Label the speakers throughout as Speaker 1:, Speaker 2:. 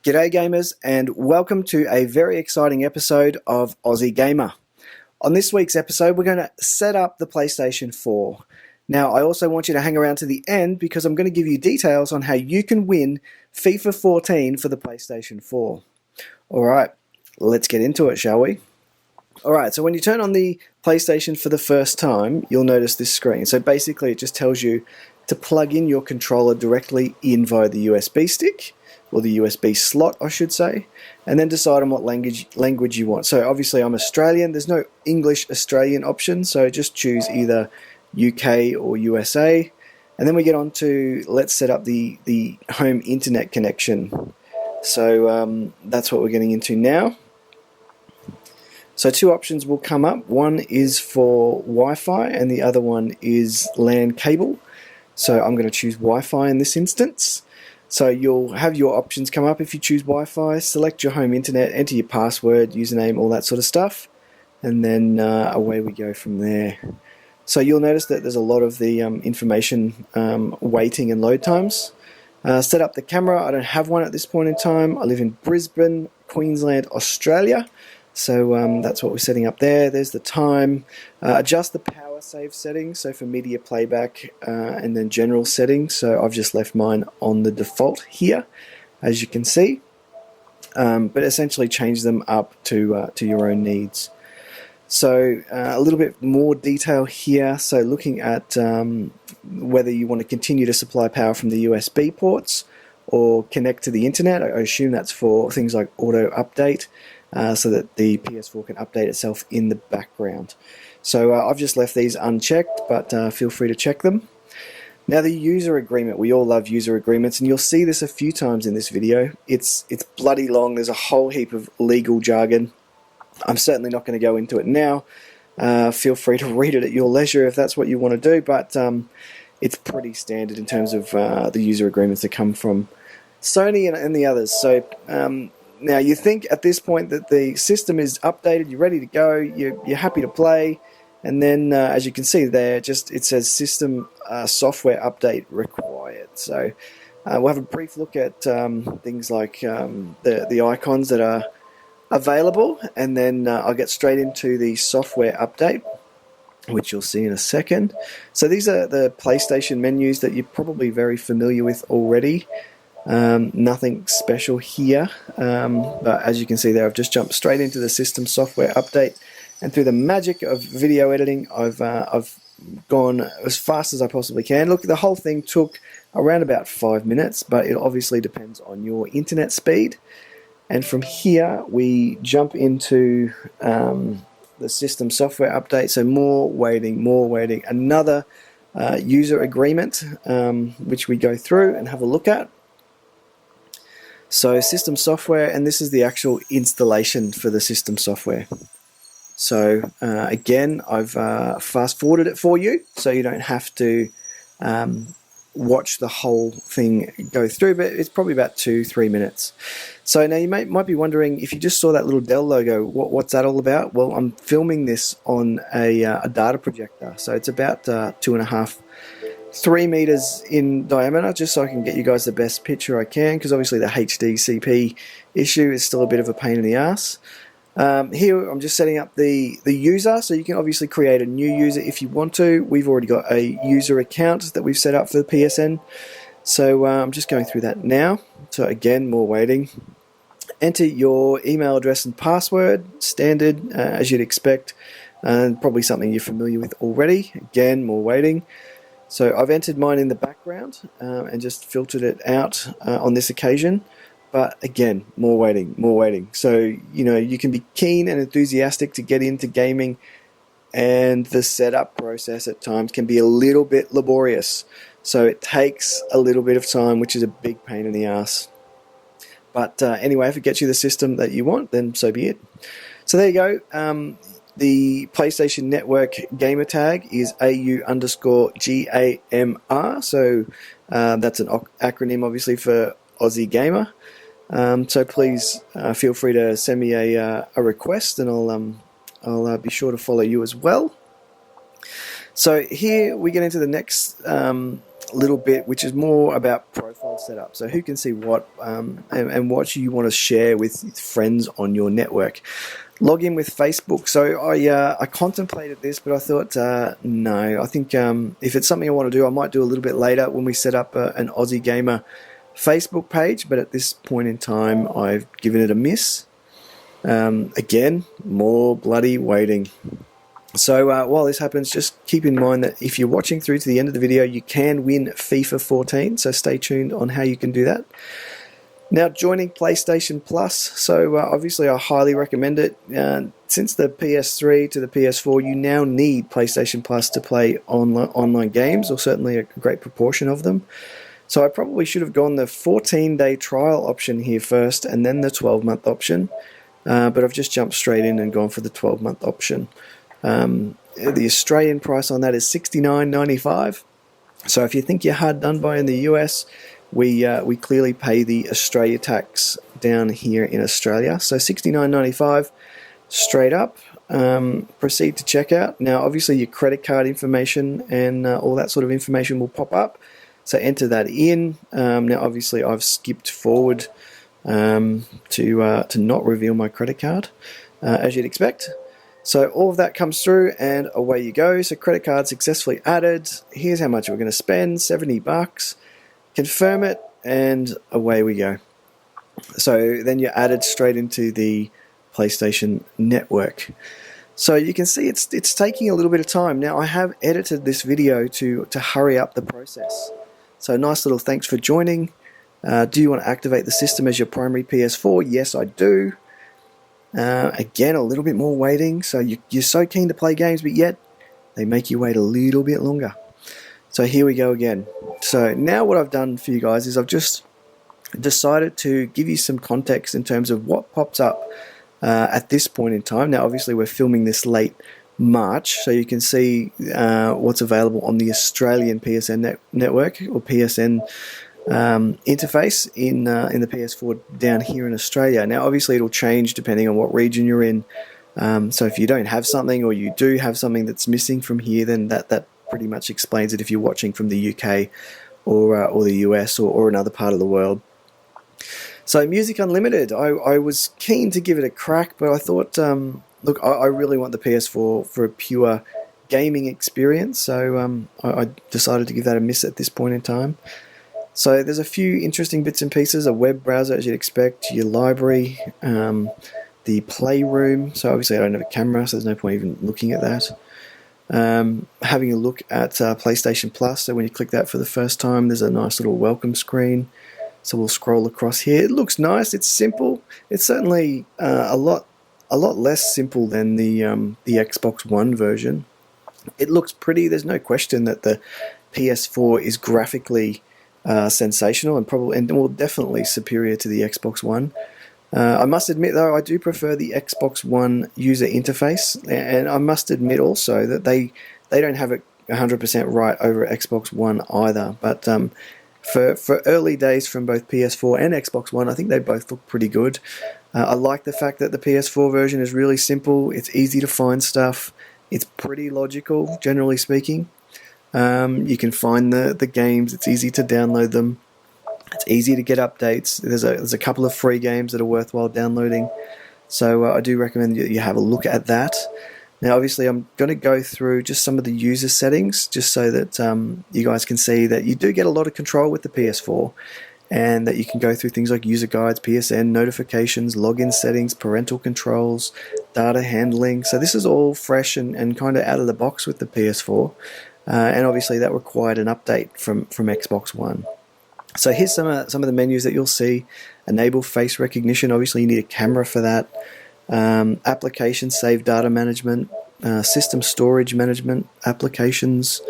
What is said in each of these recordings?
Speaker 1: G'day gamers, and welcome to a very exciting episode of Aussie Gamer. On this week's episode we're going to set up the PlayStation 4. Now I also want you to hang around to the end because I'm going to give you details on how you can win FIFA 14 for the PlayStation 4. Alright, let's get into it, shall we? Alright, so when you turn on the PlayStation for the first time, you'll notice this screen. So basically it just tells you to plug in your controller directly in via the USB stick, or the USB slot I should say, and then decide on what language you want. So obviously I'm Australian, there's no English Australian option, so just choose either UK or USA, and then we get on to let's set up the home internet connection. So that's what we're getting into now. So two options will come up. One is for Wi-Fi and the other one is LAN cable. So I'm going to choose Wi-Fi in this instance. So you'll have your options come up if you choose Wi-Fi. Select your home internet, enter your password, username, all that sort of stuff, and then away we go from there. So you'll notice that there's a lot of the information waiting and load times. Set up the camera. I don't have one at this point in time. I live in Brisbane, Queensland, Australia. So that's what we're setting up there. There's the time. Adjust the power save settings, so for media playback, and then general settings. So I've just left mine on the default here, as you can see. But essentially change them up to your own needs. So a little bit more detail here. So looking at whether you want to continue to supply power from the USB ports or connect to the internet. I assume that's for things like auto update. So that the PS4 can update itself in the background. So I've just left these unchecked, but feel free to check them. Now the user agreement, we all love user agreements, and you'll see this a few times in this video. It's bloody long, there's a whole heap of legal jargon. I'm certainly not going to go into it now. Feel free to read it at your leisure if that's what you want to do, but it's pretty standard in terms of the user agreements that come from Sony and the others. So now you think at this point that the system is updated, you're ready to go, you're happy to play, and then as you can see there, it says system software update required. So we'll have a brief look at things like the icons that are available, and then I'll get straight into the software update, which you'll see in a second. So these are the PlayStation menus that you're probably very familiar with already. Nothing special here, but as you can see there, I've just jumped straight into the system software update, and through the magic of video editing, I've gone as fast as I possibly can. Look, the whole thing took around about 5 minutes, but it obviously depends on your internet speed. And from here we jump into the system software update. So more waiting, another user agreement, which we go through and have a look at. So system software, and this is the actual installation for the system software. So again, I've fast forwarded it for you, so you don't have to watch the whole thing go through, but it's probably about 2-3 minutes. So now you might be wondering, if you just saw that little Dell logo, what's that all about? Well, I'm filming this on a data projector, so it's about 2.5-3 meters in diameter, just so I can get you guys the best picture I can, because obviously the HDCP issue is still a bit of a pain in the ass. Here I'm just setting up the user, so you can obviously create a new user if you want to. We've already got a user account that we've set up for the PSN, so I'm just going through that now. So again, more waiting. Enter your email address and password, standard, as you'd expect, and probably something you're familiar with already. Again, more waiting. So I've entered mine in the background and just filtered it out on this occasion. But again, more waiting. So, you know, you can be keen and enthusiastic to get into gaming, and the setup process at times can be a little bit laborious. So it takes a little bit of time, which is a big pain in the ass. But anyway, if it gets you the system that you want, then so be it. So there you go. The PlayStation Network Gamertag is AU_GAMR. So that's an acronym, obviously, for Aussie Gamer. So please feel free to send me a request, and I'll be sure to follow you as well. So here we get into the next little bit, which is more about profile setup. So who can see what, and what you want to share with friends on your network. Log in with Facebook. So I contemplated this, but I thought no. I think if it's something I want to do, I might do a little bit later when we set up an Aussie Gamer Facebook page. But at this point in time, I've given it a miss. Again, more bloody waiting. So while this happens, just keep in mind that if you're watching through to the end of the video, you can win FIFA 14, so stay tuned on how you can do that. Now, joining PlayStation Plus, so obviously I highly recommend it. Since the PS3 to the PS4, you now need PlayStation Plus to play online games, or certainly a great proportion of them. So I probably should have gone the 14-day trial option here first, and then the 12-month option. But I've just jumped straight in and gone for the 12-month option. The Australian price on that is $69.95. So if you think you're hard done by in the US, we clearly pay the Australia tax down here in Australia. So $69.95 straight up. Proceed to checkout. Now, obviously, your credit card information and all that sort of information will pop up. So enter that in. Now, obviously, I've skipped forward to not reveal my credit card, as you'd expect. So all of that comes through and away you go. So credit card successfully added. Here's how much we're going to spend, $70. Confirm it and away we go. So then you're added straight into the PlayStation Network. So you can see it's taking a little bit of time. Now I have edited this video to hurry up the process. So nice little thanks for joining. Do you want to activate the system as your primary PS4? Yes, I do. Again, a little bit more waiting. So you're so keen to play games, but yet they make you wait a little bit longer. So here we go again. So now what I've done for you guys is I've just decided to give you some context in terms of what pops up at this point in time. Now, obviously, we're filming this late March, so you can see what's available on the Australian PSN network, or PSN interface in the PS4 down here in Australia. Now obviously it'll change depending on what region you're in, so if you don't have something, or you do have something that's missing from here, then that pretty much explains it if you're watching from the UK or the US or another part of the world. So Music Unlimited, I was keen to give it a crack, but I thought look, I really want the PS4 for a pure gaming experience, so I decided to give that a miss at this point in time. So there's a few interesting bits and pieces, a web browser as you'd expect, your library, the playroom. So obviously I don't have a camera, so there's no point even looking at that. Having a look at PlayStation Plus, so when you click that for the first time, there's a nice little welcome screen. So we'll scroll across here. It looks nice, it's simple. It's certainly a lot less simple than the Xbox One version. It looks pretty, there's no question that the PS4 is graphically sensational and definitely superior to the Xbox One. I must admit though, I do prefer the Xbox One user interface, and I must admit also that they don't have it 100% right over Xbox One either, but for early days from both PS4 and Xbox One, I think they both look pretty good. I like the fact that the PS4 version is really simple, it's easy to find stuff, it's pretty logical generally speaking. You can find the games, it's easy to download them, it's easy to get updates. There's a couple of free games that are worthwhile downloading, so I do recommend you have a look at that. Now obviously I'm going to go through just some of the user settings just so that you guys can see that you do get a lot of control with the PS4, and that you can go through things like user guides, PSN, notifications, login settings, parental controls, data handling. So this is all fresh and kind of out of the box with the PS4. And obviously that required an update from Xbox One. So here's some of the menus that you'll see. Enable face recognition, obviously you need a camera for that. Application save data management, system storage management, applications.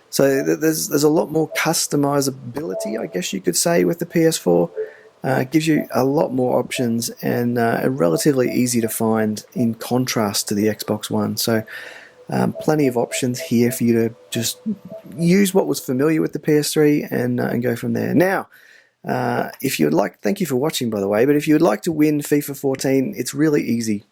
Speaker 1: So there's a lot more customizability, I guess you could say, with the PS4. It gives you a lot more options and relatively easy to find in contrast to the Xbox One. So plenty of options here for you to just use what was familiar with the PS3 and go from there. Now, if you would like, thank you for watching by the way, but if you would like to win FIFA 14, it's really easy.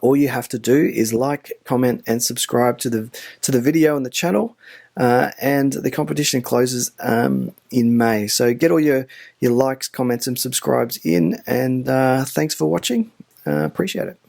Speaker 1: All you have to do is like, comment, and subscribe to the video and the channel. And the competition closes in May. So get all your likes, comments, and subscribes in. And thanks for watching. Appreciate it.